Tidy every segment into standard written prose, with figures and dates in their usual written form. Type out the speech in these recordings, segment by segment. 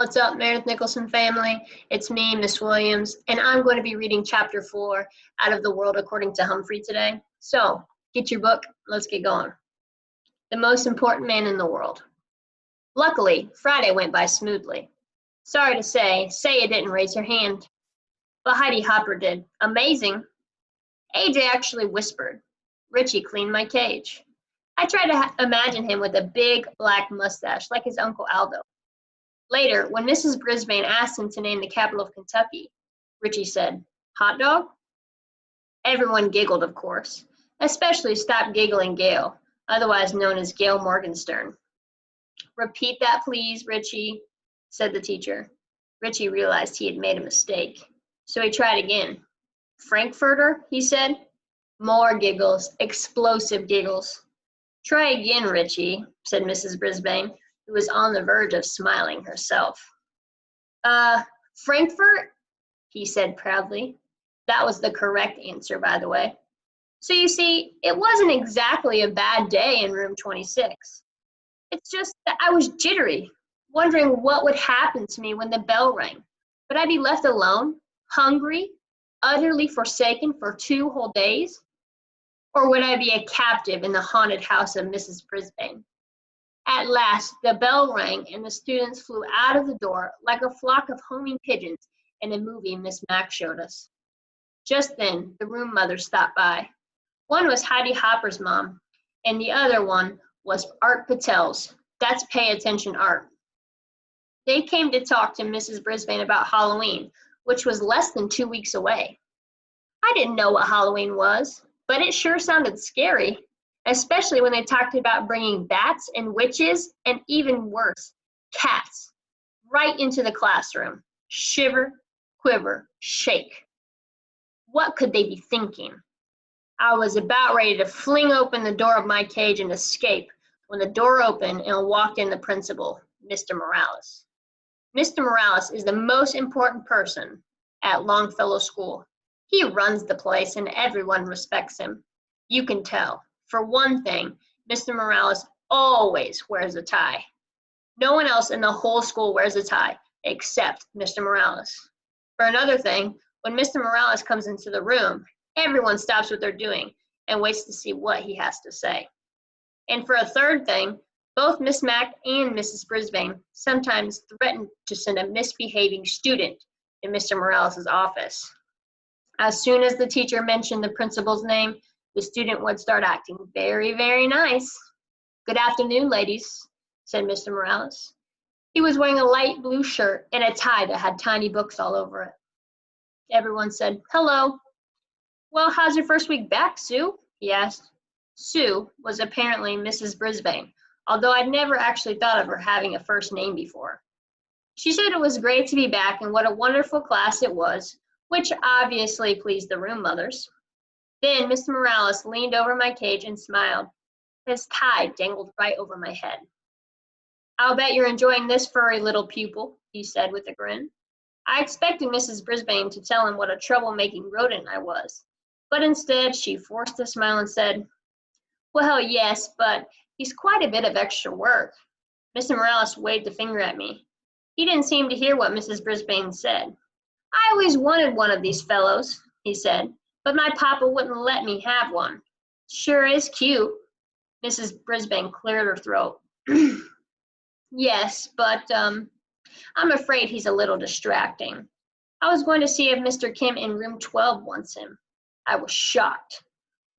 What's up, Meredith Nicholson family? It's me, Miss Williams, and I'm going to be reading Chapter 4 out of The World According to Humphrey today. So, get your book, let's get going. The most important man in the world. Luckily, Friday went by smoothly. Sorry to say, Saya didn't raise her hand, but Heidi Hopper did. Amazing. AJ actually whispered. Richie cleaned my cage. I tried to imagine him with a big black mustache like his Uncle Aldo. Later, when Mrs. Brisbane asked him to name the capital of Kentucky, Richie said, "Hot dog?" Everyone giggled, of course, especially Stop Giggling Gail, otherwise known as Gail Morgenstern. "Repeat that, please, Richie," said the teacher. Richie realized he had made a mistake, so he tried again. "Frankfurter," he said. More giggles, explosive giggles. "Try again, Richie," said Mrs. Brisbane, who was on the verge of smiling herself. Frankfurt," he said proudly. That was the correct answer, by the way. So you see, it wasn't exactly a bad day in room 26. It's just that I was jittery, wondering what would happen to me when the bell rang. Would I be left alone, hungry, utterly forsaken for 2 whole days? Or would I be a captive in the haunted house of Mrs. Brisbane? At last, the bell rang and the students flew out of the door like a flock of homing pigeons in a movie Miss Mack showed us. Just then, the room mothers stopped by. One was Heidi Hopper's mom, and the other one was Art Patel's. That's Pay Attention Art. They came to talk to Mrs. Brisbane about Halloween, which was less than 2 weeks away. I didn't know what Halloween was, but it sure sounded scary. Especially when they talked about bringing bats and witches, and even worse, cats, right into the classroom. Shiver, quiver, shake. What could they be thinking? I was about ready to fling open the door of my cage and escape when the door opened and walked in the principal, Mr. Morales. Mr. Morales is the most important person at Longfellow School. He runs the place and everyone respects him. You can tell. For one thing, Mr. Morales always wears a tie. No one else in the whole school wears a tie except Mr. Morales. For another thing, when Mr. Morales comes into the room, everyone stops what they're doing and waits to see what he has to say. And for a third thing, both Miss Mack and Mrs. Brisbane sometimes threaten to send a misbehaving student in Mr. Morales' office. As soon as the teacher mentioned the principal's name, the student would start acting very, very nice. "Good afternoon, ladies," said Mr. Morales. He was wearing a light blue shirt and a tie that had tiny books all over it. Everyone said, "Hello." "Well, how's your first week back, Sue?" he asked. Sue was apparently Mrs. Brisbane, although I'd never actually thought of her having a first name before. She said it was great to be back and what a wonderful class it was, which obviously pleased the room mothers. Then Mr. Morales leaned over my cage and smiled. His tie dangled right over my head. "I'll bet you're enjoying this furry little pupil," he said with a grin. I expected Mrs. Brisbane to tell him what a troublemaking rodent I was, but instead she forced a smile and said, "Well, yes, but he's quite a bit of extra work." Mr. Morales waved a finger at me. He didn't seem to hear what Mrs. Brisbane said. "I always wanted one of these fellows," he said, "but my papa wouldn't let me have one. Sure is cute." Mrs. Brisbane cleared her throat. "Yes, but I'm afraid he's a little distracting. I was going to see if Mr. Kim in room 12 wants him." I was shocked.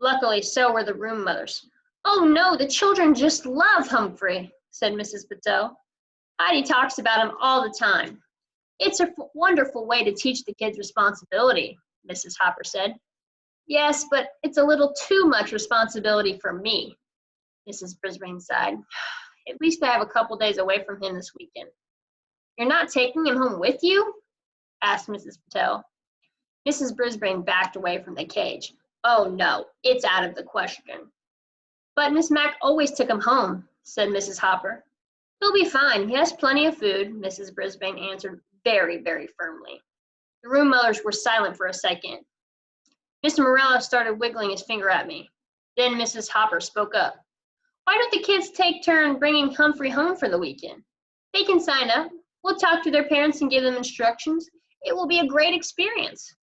Luckily, so were the room mothers. "Oh no, the children just love Humphrey," said Mrs. Patel. "Heidi talks about him all the time. It's a wonderful way to teach the kids responsibility," Mrs. Hopper said. "Yes, but it's a little too much responsibility for me," Mrs. Brisbane sighed. "At least I have a couple days away from him this weekend." "You're not taking him home with you?" asked Mrs. Patel. Mrs. Brisbane backed away from the cage. "Oh no, it's out of the question." "But Miss Mack always took him home," said Mrs. Hopper. "He'll be fine. He has plenty of food," Mrs. Brisbane answered very, very firmly. The room mothers were silent for a second. Mr. Morales started wiggling his finger at me. Then Mrs. Hopper spoke up. "Why don't the kids take turn bringing Humphrey home for the weekend? They can sign up. We'll talk to their parents and give them instructions. It will be a great experience.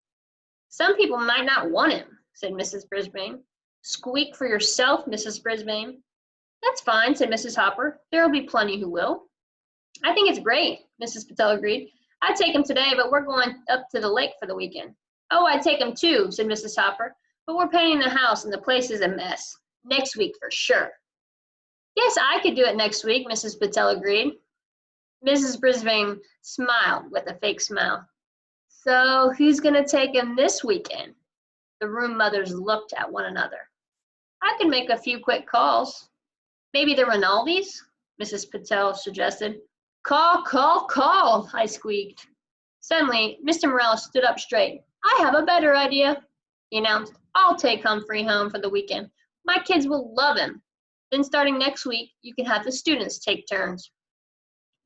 Some people might not want him, said Mrs. Brisbane. Squeak for yourself, Mrs. Brisbane. That's fine, said Mrs. Hopper. There'll be plenty who will. I think it's great, Mrs. Patel agreed. I'd take him today, but we're going up to the lake for the weekend. Oh, I'd take him too, said Mrs. Hopper, but we're painting the house and the place is a mess. Next week for sure. Yes, I could do it next week, Mrs. Patel agreed. Mrs. Brisbane smiled with a fake smile. So who's going to take him this weekend? The room mothers looked at one another. I could make a few quick calls. Maybe the Rinaldis? Mrs. Patel suggested. Call, I squeaked. Suddenly, Mr. Morales stood up straight. I have a better idea, he announced. I'll take Humphrey home for the weekend. My kids will love him. Then starting next week, you can have the students take turns.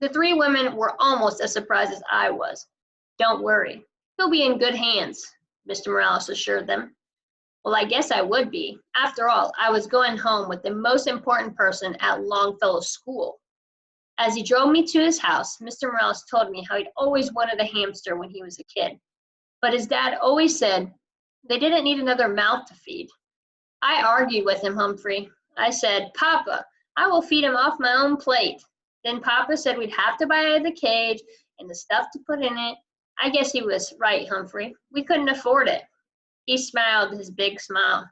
The three women were almost as surprised as I was. Don't worry, he'll be in good hands, Mr. Morales assured them. Well, I guess I would be. After all, I was going home with the most important person at Longfellow School. As he drove me to his house, Mr. Morales told me how he'd always wanted a hamster when he was a kid. But his dad always said they didn't need another mouth to feed. I argued with him, Humphrey. I said, Papa, I will feed him off my own plate. Then Papa said we'd have to buy the cage and the stuff to put in it. I guess he was right, Humphrey. We couldn't afford it. He smiled his big smile.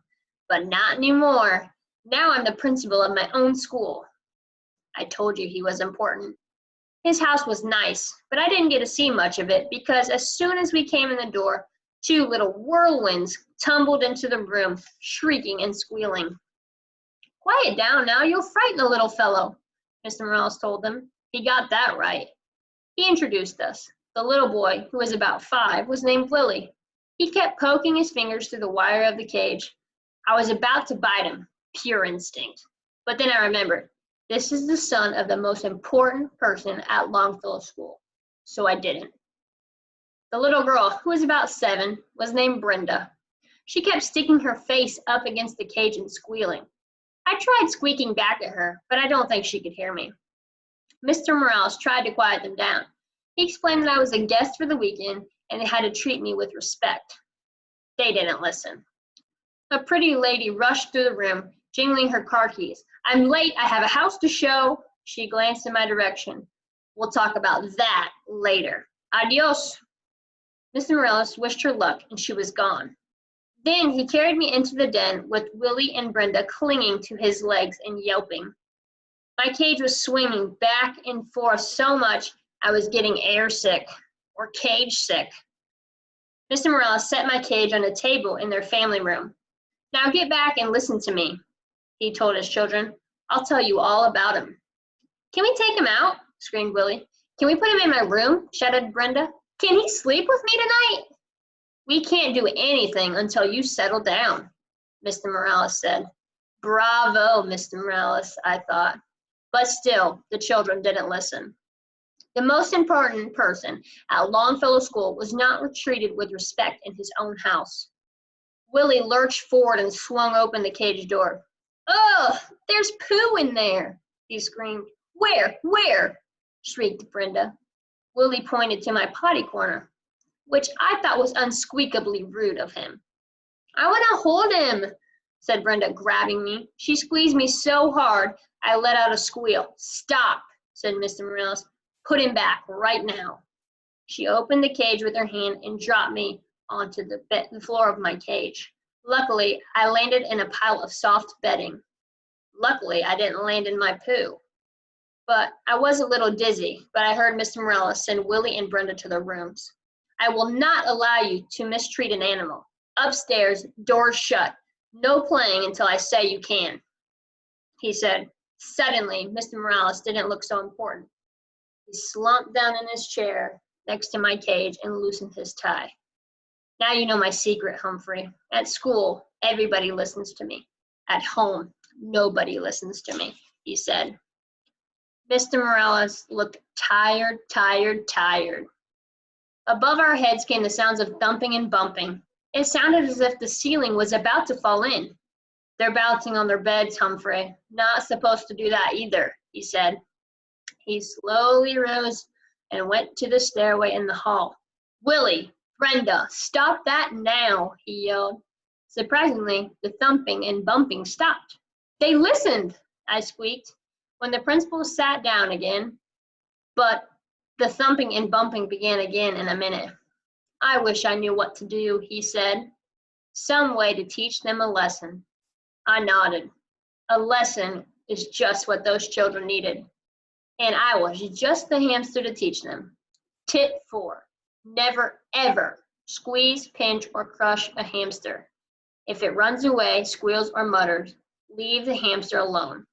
But not anymore. Now I'm the principal of my own school. I told you he was important. His house was nice, but I didn't get to see much of it because as soon as we came in the door, two little whirlwinds tumbled into the room, shrieking and squealing. Quiet down now, you'll frighten the little fellow, Mr. Morales told them. He got that right. He introduced us. The little boy, who was about 5, was named Willie. He kept poking his fingers through the wire of the cage. I was about to bite him, pure instinct. But then I remembered, this is the son of the most important person at Longfellow School, so I didn't. The little girl, who was about 7, was named Brenda. She kept sticking her face up against the cage and squealing. I tried squeaking back at her, but I don't think she could hear me. Mr. Morales tried to quiet them down. He explained that I was a guest for the weekend and they had to treat me with respect. They didn't listen. A pretty lady rushed through the room, jingling her car keys. I'm late, I have a house to show. She glanced in my direction. We'll talk about that later. Adios. Mr. Morales wished her luck and she was gone. Then he carried me into the den with Willie and Brenda clinging to his legs and yelping. My cage was swinging back and forth so much I was getting air sick, or cage sick. Mr. Morales set my cage on a table in their family room. Now get back and listen to me, he told his children. I'll tell you all about him. Can we take him out? Screamed Willie. Can we put him in my room? Shouted Brenda. Can he sleep with me tonight? We can't do anything until you settle down, Mr. Morales said. Bravo, Mr. Morales, I thought. But still, the children didn't listen. The most important person at Longfellow School was not treated with respect in his own house. Willie lurched forward and swung open the cage door. Ugh, there's poo in there, he screamed. Where? Shrieked Brenda. Willie pointed to my potty corner, which I thought was unsqueakably rude of him. I want to hold him, said Brenda, grabbing me. She squeezed me so hard, I let out a squeal. Stop, said Mr. Morales. Put him back right now. She opened the cage with her hand and dropped me onto the floor of my cage. Luckily, I landed in a pile of soft bedding. Luckily, I didn't land in my poo. But I was a little dizzy, but I heard Mr. Morales send Willie and Brenda to their rooms. I will not allow you to mistreat an animal. Upstairs, doors shut. No playing until I say you can, he said. Suddenly, Mr. Morales didn't look so important. He slumped down in his chair next to my cage and loosened his tie. Now you know my secret, Humphrey. At school, everybody listens to me. At home, nobody listens to me, he said. Mr. Morales looked tired. Above our heads came the sounds of thumping and bumping. It sounded as if the ceiling was about to fall in. They're bouncing on their beds, Humphrey. Not supposed to do that either, he said. He slowly rose and went to the stairway in the hall. "Willie, Brenda, stop that now," he yelled. Surprisingly, the thumping and bumping stopped. "They listened," I squeaked, when the principal sat down again. But the thumping and bumping began again in a minute. "I wish I knew what to do," he said. "Some way to teach them a lesson." I nodded. A lesson is just what those children needed. And I was just the hamster to teach them. Tip 4. Never ever squeeze, pinch, or crush a hamster. If it runs away, squeals, or mutters, leave the hamster alone.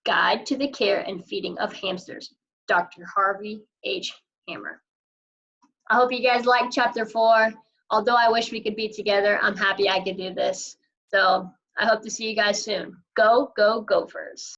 Guide to the Care and Feeding of Hamsters, Dr. Harvey H. Hammer. I hope you guys liked chapter 4. Although I wish we could be together, I'm happy I could do this. So I hope to see you guys soon. Go, go, Gophers.